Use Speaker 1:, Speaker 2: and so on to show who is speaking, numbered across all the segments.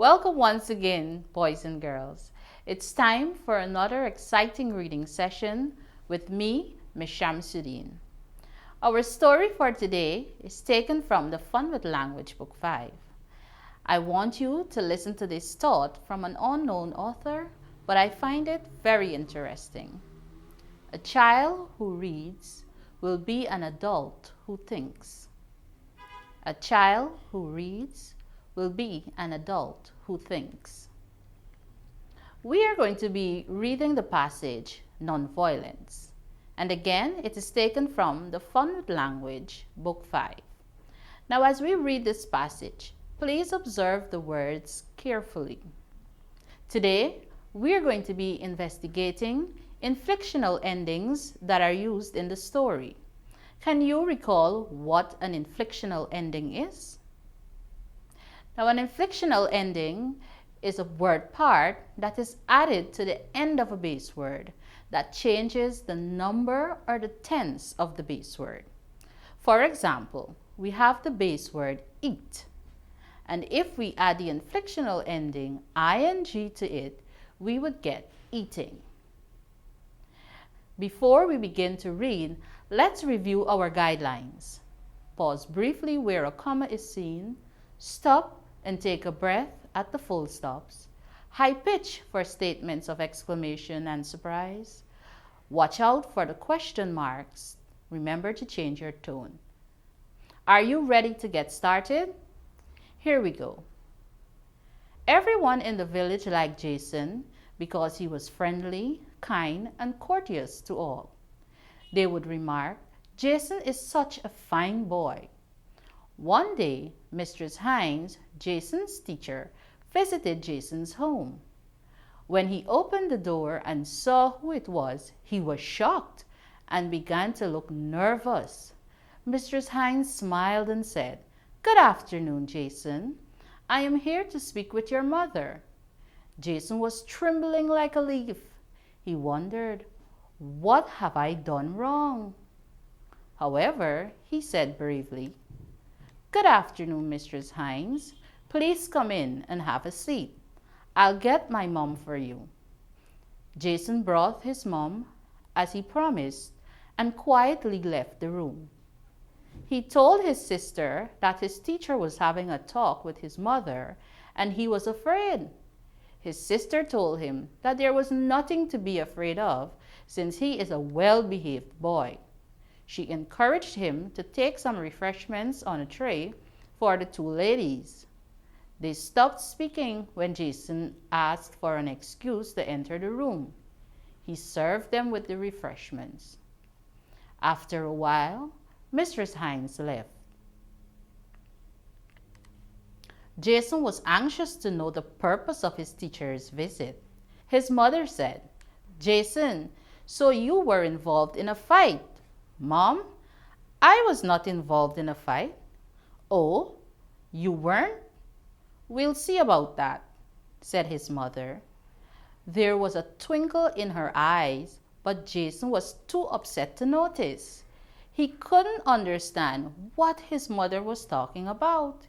Speaker 1: Welcome once again, boys and girls. It's time for another exciting reading session with me, Ms. Shamsuddin. Our story for today is taken from the Fun with Language Book 5. I want you to listen to this thought from an unknown author, but I find it very interesting. A child who reads will be an adult who thinks. A child who reads will be an adult who thinks. We are going to be reading the passage Nonviolence. And again, it is taken from the Fun with Language, Book 5. Now, as we read this passage, please observe the words carefully. Today, we are going to be investigating inflectional endings that are used in the story. Can you recall what an inflectional ending is? Now, an inflectional ending is a word part that is added to the end of a base word that changes the number or the tense of the base word. For example, we have the base word eat, and if we add the inflectional ending ing to it, we would get eating. Before we begin to read, let's review our guidelines. Pause briefly where a comma is seen, stop and take a breath at the full stops. High pitch for statements of exclamation and surprise. Watch out for the question marks. Remember to change your tone. Are you ready to get started? Here we go. Everyone in the village liked Jason because he was friendly, kind, and courteous to all. They would remark, "Jason is such a fine boy." One day, Mistress Hines, Jason's teacher, visited Jason's home. When he opened the door and saw who it was, he was shocked and began to look nervous. Mistress Hines smiled and said, "Good afternoon, Jason. I am here to speak with your mother." Jason was trembling like a leaf. He wondered, "What have I done wrong?" However, he said bravely, "Good afternoon, Mistress Hines. Please come in and have a seat. I'll get my mom for you." Jason brought his mom, as he promised, and quietly left the room. He told his sister that his teacher was having a talk with his mother and he was afraid. His sister told him that there was nothing to be afraid of since he is a well-behaved boy. She encouraged him to take some refreshments on a tray for the two ladies. They stopped speaking when Jason asked for an excuse to enter the room. He served them with the refreshments. After a while, Mistress Hines left. Jason was anxious to know the purpose of his teacher's visit. His mother said, "Jason, so you were involved in a fight." "Mom, I was not involved in a fight." "Oh, you weren't? We'll see about that," said his mother. There was a twinkle in her eyes, but Jason was too upset to notice. He couldn't understand what his mother was talking about.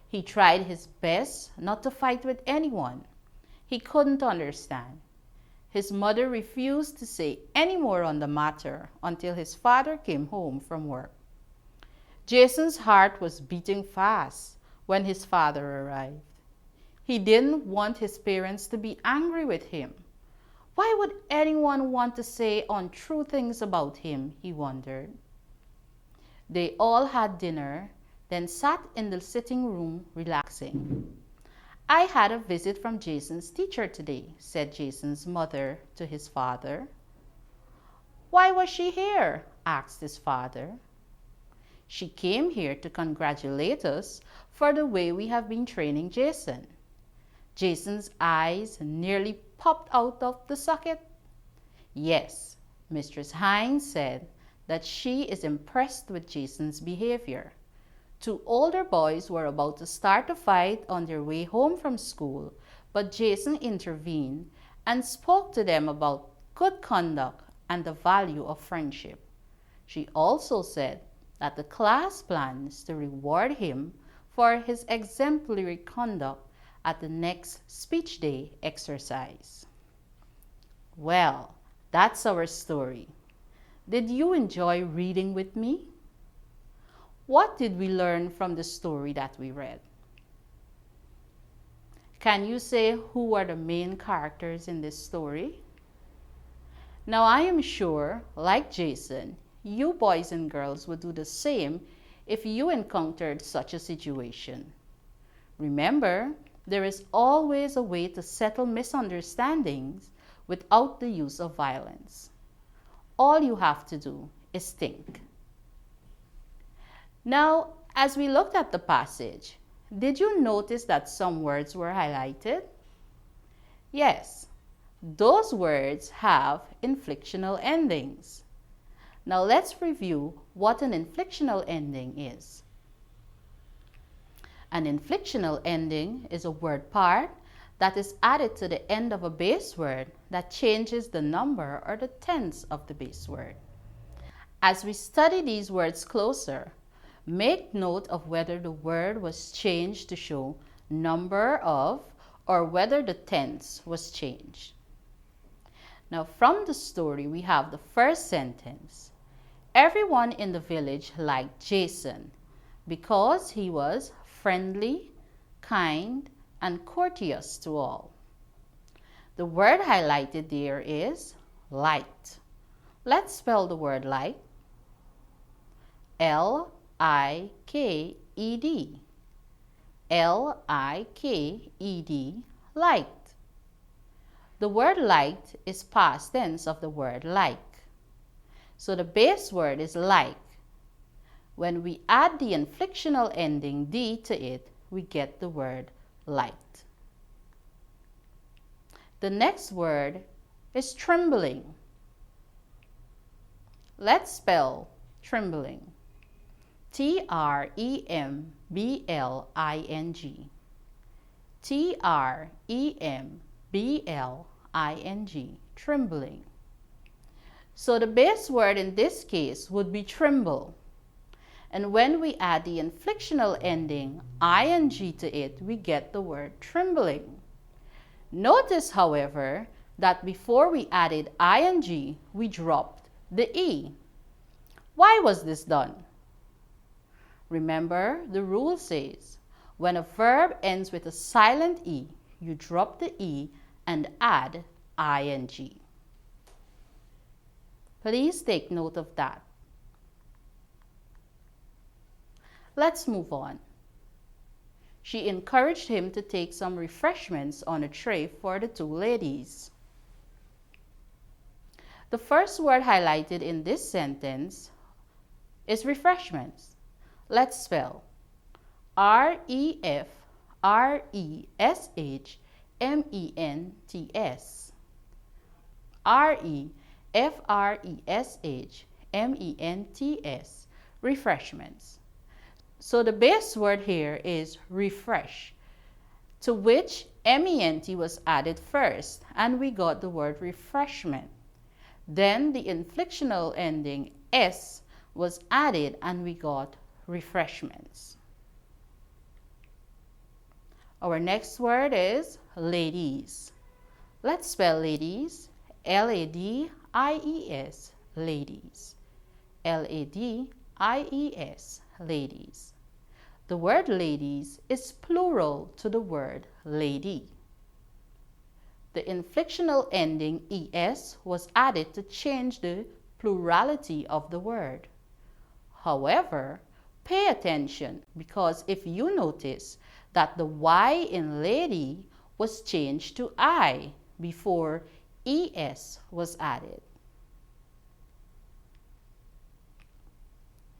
Speaker 1: He tried his best not to fight with anyone. He couldn't understand. His mother refused to say any more on the matter until his father came home from work. Jason's heart was beating fast when his father arrived. He didn't want his parents to be angry with him. Why would anyone want to say untrue things about him, he wondered. They all had dinner, then sat in the sitting room relaxing. "I had a visit from Jason's teacher today," said Jason's mother to his father. "Why was she here?" asked his father. "She came here to congratulate us for the way we have been training Jason." Jason's eyes nearly popped out of the socket. "Yes," Mistress Hines said that she is impressed with Jason's behavior. Two older boys were about to start a fight on their way home from school, but Jason intervened and spoke to them about good conduct and the value of friendship. She also said that the class plans to reward him for his exemplary conduct at the next speech day exercise. Well, that's our story. Did you enjoy reading with me? What did we learn from the story that we read? Can you say who are the main characters in this story? Now I am sure, like Jason, you boys and girls would do the same if you encountered such a situation. Remember, there is always a way to settle misunderstandings without the use of violence. All you have to do is think. Now, as we looked at the passage, did you notice that some words were highlighted? Yes, those words have inflectional endings. Now let's review what an inflectional ending is. An inflectional ending is a word part that is added to the end of a base word that changes the number or the tense of the base word. As we study these words closer, make note of whether the word was changed to show number of or whether the tense was changed. Now from the story, we have the first sentence. Everyone in the village liked Jason because he was friendly, kind, and courteous to all. The word highlighted there is liked. Let's spell the word like. L-I-K-E-D. L-I-K-E-D, liked. The word liked is past tense of the word like. So the base word is like. When we add the inflectional ending D to it, we get the word liked. The next word is trembling. Let's spell trembling. T-R-E-M-B-L-I-N-G. T-R-E-M-B-L-I-N-G, trembling. So the base word in this case would be tremble. And when we add the inflectional ending ing to it, we get the word trembling. Notice, however, that before we added ing, we dropped the e. Why was this done? Remember, the rule says, when a verb ends with a silent e, you drop the e and add ing. Please take note of that. Let's move on. She encouraged him to take some refreshments on a tray for the two ladies. The first word highlighted in this sentence is refreshments. Let's spell R-E-F-R-E-S-H-M-E-N-T-S. R-E-F-R-E-S-H-M-E-N-T-S, refreshments. So the base word here is refresh, to which M-E-N-T was added first, and we got the word refreshment. Then the inflectional ending S was added, and we got refreshments. Our next word is ladies. Let's spell ladies. L-A-D-I-E-S, ladies. L-A-D-I-E-S, ladies. The word ladies is plural to the word lady. The inflectional ending es was added to change the plurality of the word. However, pay attention, because if you notice that the y in lady was changed to I before es was added.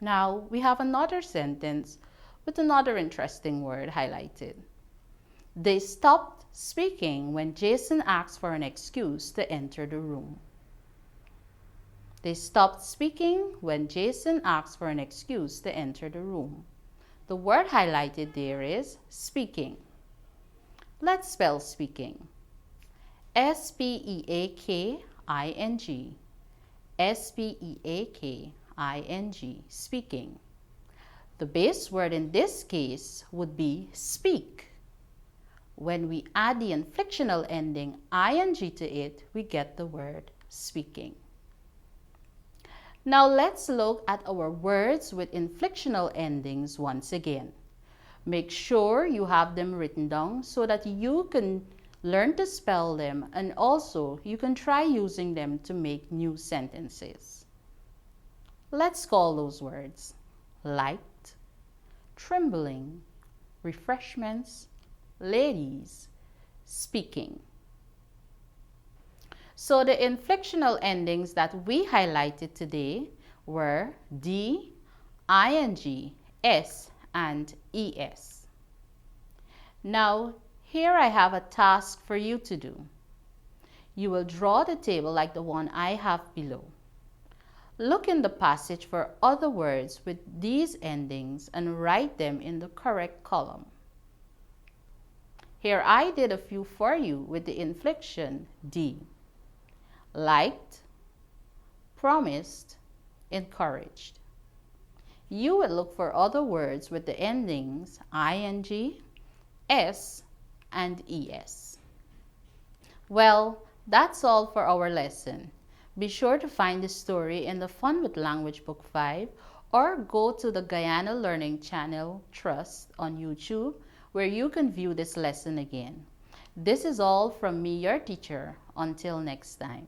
Speaker 1: Now we have another sentence with another interesting word highlighted. They stopped speaking when Jason asked for an excuse to enter the room. They stopped speaking when Jason asked for an excuse to enter the room. The word highlighted there is speaking. Let's spell speaking. S-P-E-A-K-I-N-G. S-P-E-A-K-I-N-G, speaking. The base word in this case would be speak. When we add the inflectional ending ing to it, we get the word speaking. Now let's look at our words with inflectional endings once again. Make sure you have them written down so that you can learn to spell them, and also you can try using them to make new sentences. Let's call those words: light, trembling, refreshments, ladies, speaking. So the inflectional endings that we highlighted today were D, ing, S, and ES. Now, here I have a task for you to do. You will draw the table like the one I have below. Look in the passage for other words with these endings and write them in the correct column. Here I did a few for you with the inflection D. Liked, promised, encouraged. You will look for other words with the endings ing, S, and ES. Well, that's all for our lesson. Be sure to find the story in the Fun with Language Book 5 or go to the Guyana Learning Channel Trust on YouTube where you can view this lesson again. This is all from me, your teacher. Until next time.